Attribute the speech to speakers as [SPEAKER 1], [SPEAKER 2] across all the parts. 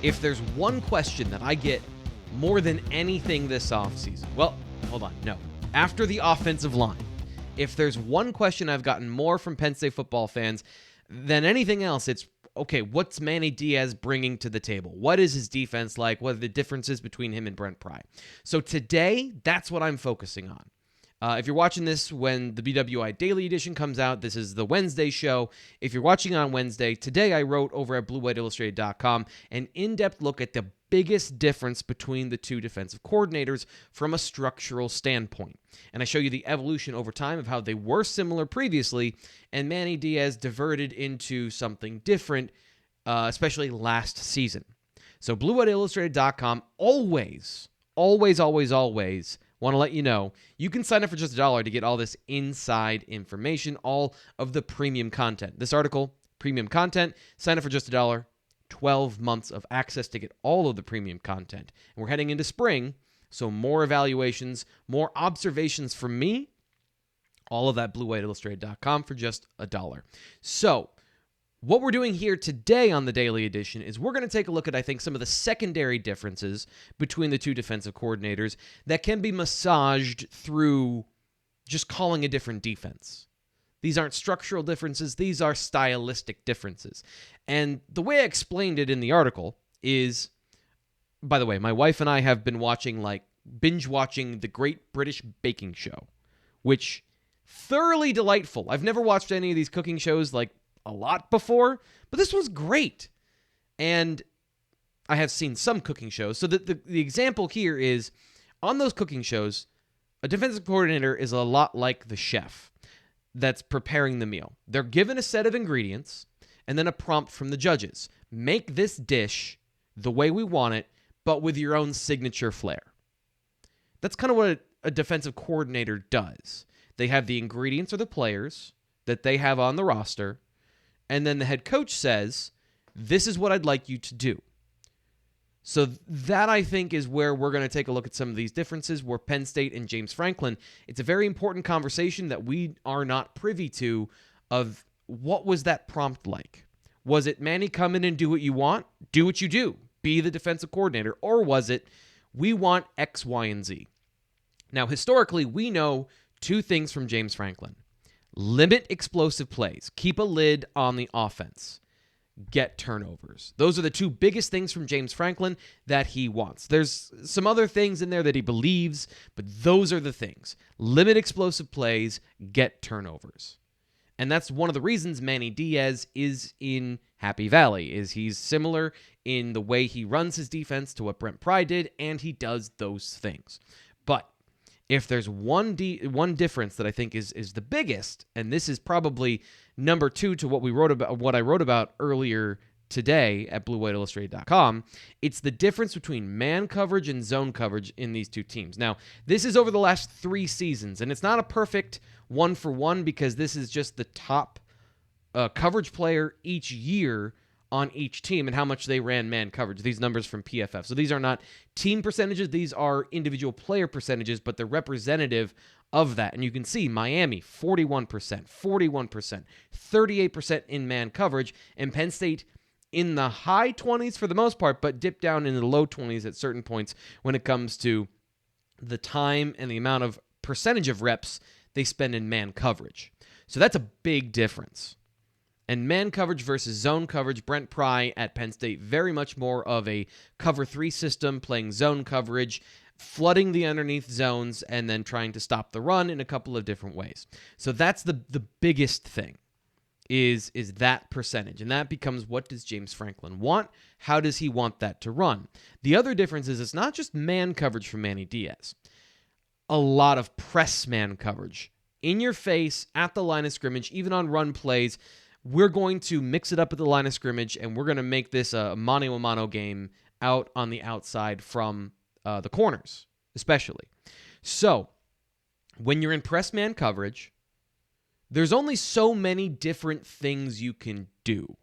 [SPEAKER 1] If there's one question that I get more than anything this offseason, well, hold on, no. After the offensive line, if there's one question I've gotten more from Penn State football fans than anything else, it's, okay, what's Manny Diaz bringing to the table? What is his defense like? What are the differences between him and Brent Pry? So today, that's what I'm focusing on. If you're watching this when the BWI Daily Edition comes out, this is the Wednesday show. If you're watching on Wednesday, today I wrote over at BlueWhiteIllustrated.com an in-depth look at the biggest difference between the two defensive coordinators from a structural standpoint. And I show you the evolution over time of how they were similar previously, and Manny Diaz diverted into something different, especially last season. So BlueWhiteIllustrated.com always want to let you know, you can sign up for just $1 to get all this inside information, all of the premium content. This article, premium content, sign up for just $1, 12 months of access to get all of the premium content. And we're heading into spring, so more evaluations, more observations from me, all of that BlueWhiteIllustrated.com for just $1. So, what we're doing here today on the Daily Edition is we're going to take a look at, I think, some of the secondary differences between the two defensive coordinators that can be massaged through just calling a different defense. These aren't structural differences. These are stylistic differences. And the way I explained it in the article is, by the way, my wife and I have been binge watching The Great British Baking Show, which thoroughly delightful. I've never watched any of these cooking shows a lot before, but this one's great. And I have seen some cooking shows. So the example here is, on those cooking shows, a defensive coordinator is a lot like the chef that's preparing the meal. They're given a set of ingredients and then a prompt from the judges. Make this dish the way we want it, but with your own signature flair. That's kind of what a defensive coordinator does. They have the ingredients or the players that they have on the roster, and then the head coach says, this is what I'd like you to do. So that, I think, is where we're going to take a look at some of these differences, where Penn State and James Franklin, it's a very important conversation that we are not privy to, of what was that prompt like? Was it, Manny, come in and do what you want? Do what you do. Be the defensive coordinator. Or was it, we want X, Y, and Z? Now, historically, we know two things from James Franklin. Limit explosive plays. Keep a lid on the offense. Get turnovers. Those are the two biggest things from James Franklin that he wants. There's some other things in there that he believes, but those are the things. Limit explosive plays, get turnovers. And that's one of the reasons Manny Diaz is in Happy Valley, is he's similar in the way he runs his defense to what Brent Pry did, and he does those things. But if there's one difference that I think is the biggest, and this is probably number two to what I wrote about earlier today at BlueWhiteIllustrated.com, it's the difference between man coverage and zone coverage in these two teams. Now, this is over the last 3 seasons, and it's not a perfect one-for-one because this is just the top coverage player each year on each team and how much they ran man coverage. These numbers from PFF. So these are not team percentages. These are individual player percentages, but they're representative of that. And you can see Miami, 41%, 41%, 38% in man coverage, and Penn State in the high 20s for the most part, but dipped down in the low 20s at certain points when it comes to the time and the amount of percentage of reps they spend in man coverage. So that's a big difference. And man coverage versus zone coverage, Brent Pry at Penn State, very much more of a cover 3 system, playing zone coverage, flooding the underneath zones, and then trying to stop the run in a couple of different ways. So that's the biggest thing, is that percentage. And that becomes, what does James Franklin want? How does he want that to run? The other difference is it's not just man coverage from Manny Diaz. A lot of press man coverage. In your face, at the line of scrimmage, even on run plays. We're going to mix it up at the line of scrimmage, and we're going to make this a mano-a-mano game out on the outside from the corners, especially. So, when you're in press man coverage, there's only so many different things you can do.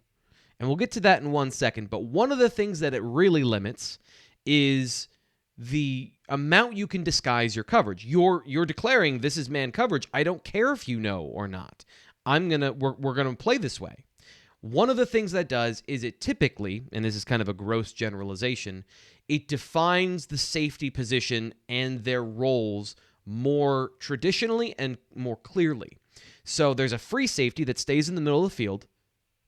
[SPEAKER 1] And we'll get to that in 1 second, but one of the things that it really limits is the amount you can disguise your coverage. You're declaring this is man coverage. I don't care if you know or not. We're going to play this way. One of the things that does is it typically, and this is kind of a gross generalization, it defines the safety position and their roles more traditionally and more clearly. So there's a free safety that stays in the middle of the field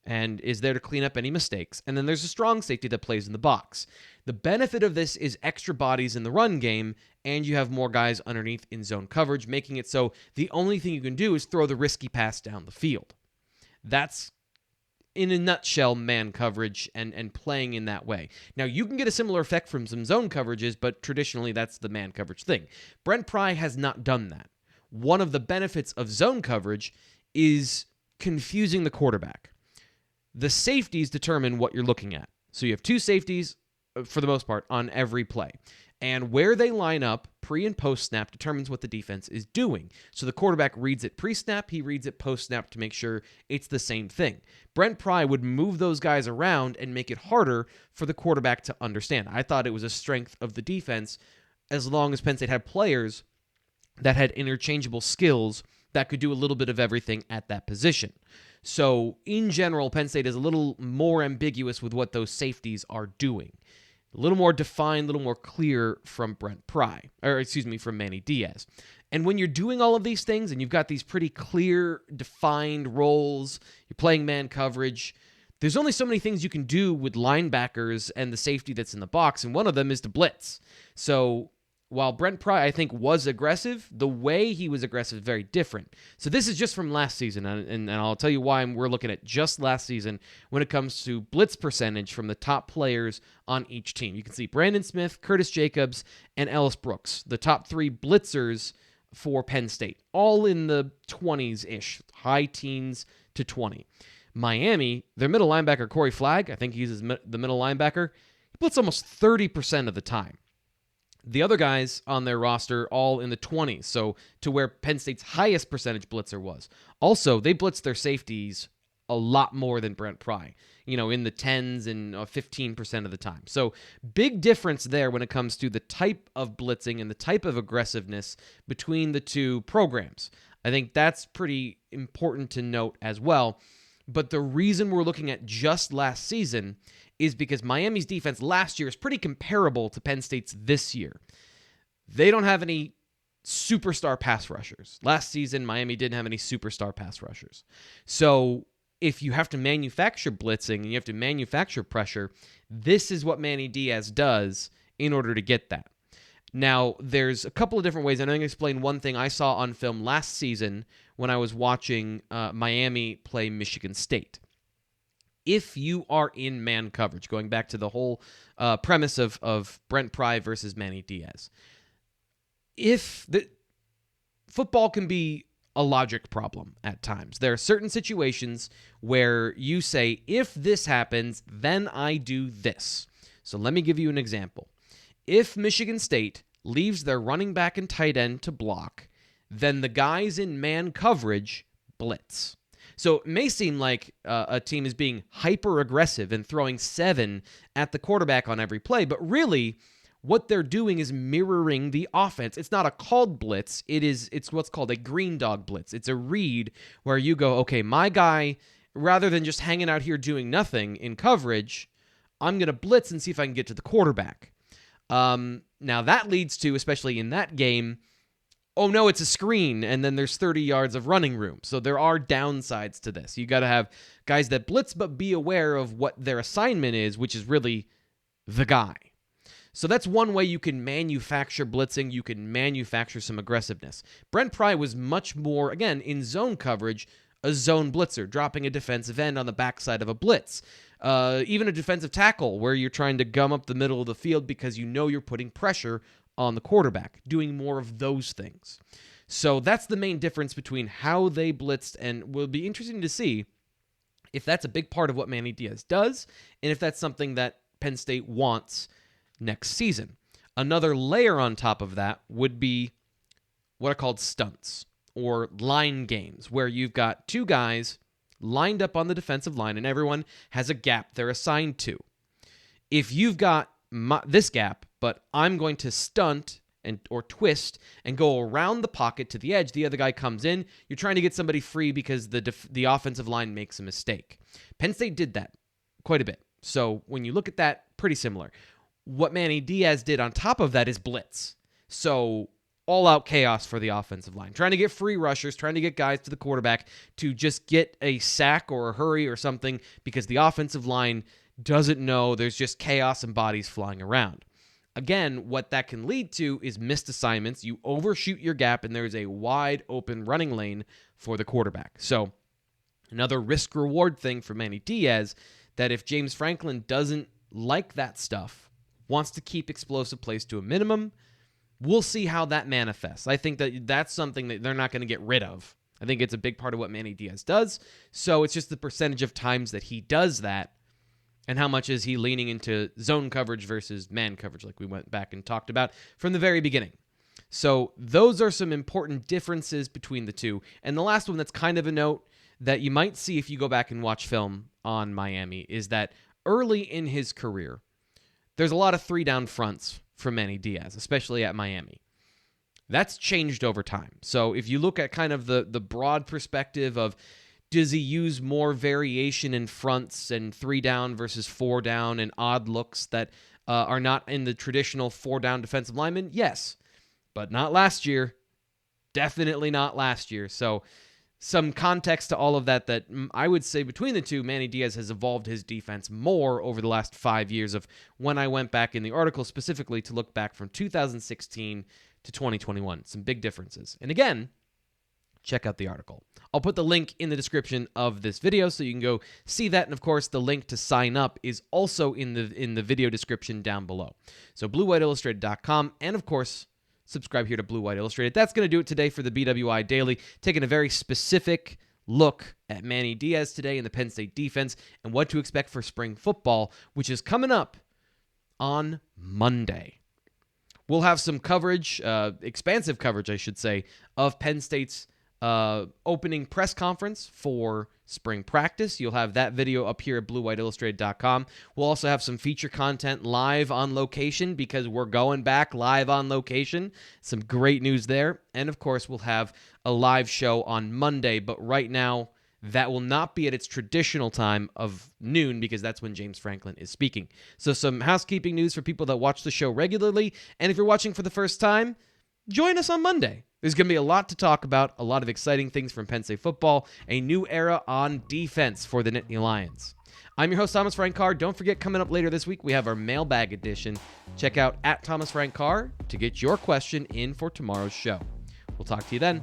[SPEAKER 1] and is there to clean up any mistakes. And then there's a strong safety that plays in the box. The benefit of this is extra bodies in the run game, and you have more guys underneath in zone coverage, making it so the only thing you can do is throw the risky pass down the field. That's, in a nutshell, man coverage and playing in that way. Now, you can get a similar effect from some zone coverages, but traditionally that's the man coverage thing. Brent Pry has not done that. One of the benefits of zone coverage is confusing the quarterback. The safeties determine what you're looking at. So you have two safeties, for the most part, on every play. And where they line up pre and post snap determines what the defense is doing. So the quarterback reads it pre-snap, he reads it post-snap to make sure it's the same thing. Brent Pry would move those guys around and make it harder for the quarterback to understand. I thought it was a strength of the defense as long as Penn State had players that had interchangeable skills that could do a little bit of everything at that position. So in general, Penn State is a little more ambiguous with what those safeties are doing. A little more defined, a little more clear from from Manny Diaz. And when you're doing all of these things and you've got these pretty clear, defined roles, you're playing man coverage, there's only so many things you can do with linebackers and the safety that's in the box, and one of them is to blitz. So while Brent Pry, I think, was aggressive, the way he was aggressive is very different. So this is just from last season, and I'll tell you why we're looking at just last season when it comes to blitz percentage from the top players on each team. You can see Brandon Smith, Curtis Jacobs, and Ellis Brooks, the top three blitzers for Penn State, all in the 20s-ish, high teens to 20. Miami, their middle linebacker, Corey Flagg, I think he's the middle linebacker, he blitz almost 30% of the time. The other guys on their roster all in the 20s, so to where Penn State's highest percentage blitzer was. Also, they blitzed their safeties a lot more than Brent Pry, in the 10s and 15% of the time. So big difference there when it comes to the type of blitzing and the type of aggressiveness between the two programs. I think that's pretty important to note as well. But the reason we're looking at just last season is because Miami's defense last year is pretty comparable to Penn State's this year. They don't have any superstar pass rushers. Last season, Miami didn't have any superstar pass rushers. So if you have to manufacture blitzing and you have to manufacture pressure, this is what Manny Diaz does in order to get that. Now, there's a couple of different ways. I'm going to explain one thing I saw on film last season when I was watching Miami play Michigan State. If you are in man coverage, going back to the whole premise of Brent Pry versus Manny Diaz, football can be a logic problem at times. There are certain situations where you say, if this happens, then I do this. So let me give you an example. If Michigan State leaves their running back and tight end to block, then the guys in man coverage blitz. So it may seem like a team is being hyper-aggressive and throwing 7 at the quarterback on every play, but really what they're doing is mirroring the offense. It's not a called blitz. It's what's called a green dog blitz. It's a read where you go, okay, my guy, rather than just hanging out here doing nothing in coverage, I'm going to blitz and see if I can get to the quarterback. Now that leads to, especially in that game, oh no, it's a screen, and then there's 30 yards of running room. So there are downsides to this. You got to have guys that blitz, but be aware of what their assignment is, which is really the guy. So that's one way you can manufacture blitzing. You can manufacture some aggressiveness. Brent Pry was much more, again, in zone coverage, a zone blitzer, dropping a defensive end on the backside of a blitz. Even a defensive tackle where you're trying to gum up the middle of the field because you know you're putting pressure on the quarterback, doing more of those things. So that's the main difference between how they blitzed, and will be interesting to see if that's a big part of what Manny Diaz does, and if that's something that Penn State wants next season. Another layer on top of that would be what are called stunts, or line games, where you've got two guys lined up on the defensive line, and everyone has a gap they're assigned to. If you've got this gap, but I'm going to stunt or twist and go around the pocket to the edge, the other guy comes in, you're trying to get somebody free because the offensive line makes a mistake. Penn State did that quite a bit. So when you look at that, pretty similar. What Manny Diaz did on top of that is blitz. So all-out chaos for the offensive line. Trying to get free rushers, trying to get guys to the quarterback to just get a sack or a hurry or something because the offensive line doesn't know there's just chaos and bodies flying around. Again, what that can lead to is missed assignments. You overshoot your gap, and there's a wide open running lane for the quarterback. So another risk-reward thing for Manny Diaz, that if James Franklin doesn't like that stuff, wants to keep explosive plays to a minimum, we'll see how that manifests. I think that that's something that they're not going to get rid of. I think it's a big part of what Manny Diaz does. So it's just the percentage of times that he does that, and how much is he leaning into zone coverage versus man coverage, like we went back and talked about from the very beginning. So those are some important differences between the two. And the last one that's kind of a note that you might see if you go back and watch film on Miami is that early in his career, there's a lot of three-down fronts from Manny Diaz, especially at Miami. That's changed over time. So if you look at kind of the broad perspective of, does he use more variation in fronts and 3-down versus 4-down and odd looks that are not in the traditional 4-down defensive lineman? Yes, but not last year. Definitely not last year. So some context to all of that I would say between the two, Manny Diaz has evolved his defense more over the last 5 years of when I went back in the article specifically to look back from 2016 to 2021. Some big differences. And again, check out the article. I'll put the link in the description of this video so you can go see that. And of course, the link to sign up is also in the video description down below. So bluewhiteillustrated.com, and of course, subscribe here to Blue White Illustrated. That's going to do it today for the BWI Daily, taking a very specific look at Manny Diaz today in the Penn State defense and what to expect for spring football, which is coming up on Monday. We'll have some coverage, expansive coverage, I should say, of Penn State's opening press conference for spring practice. You'll have that video up here at bluewhiteillustrated.com. We'll also have some feature content live on location because we're going back live on location. Some great news there. And of course, we'll have a live show on Monday, but right now that will not be at its traditional time of noon because that's when James Franklin is speaking. So some housekeeping news for people that watch the show regularly. And if you're watching for the first time, join us on Monday. There's going to be a lot to talk about, a lot of exciting things from Penn State football, a new era on defense for the Nittany Lions. I'm your host, Thomas Frank Carr. Don't forget, coming up later this week, we have our mailbag edition. Check out @Thomas Frank Carr to get your question in for tomorrow's show. We'll talk to you then.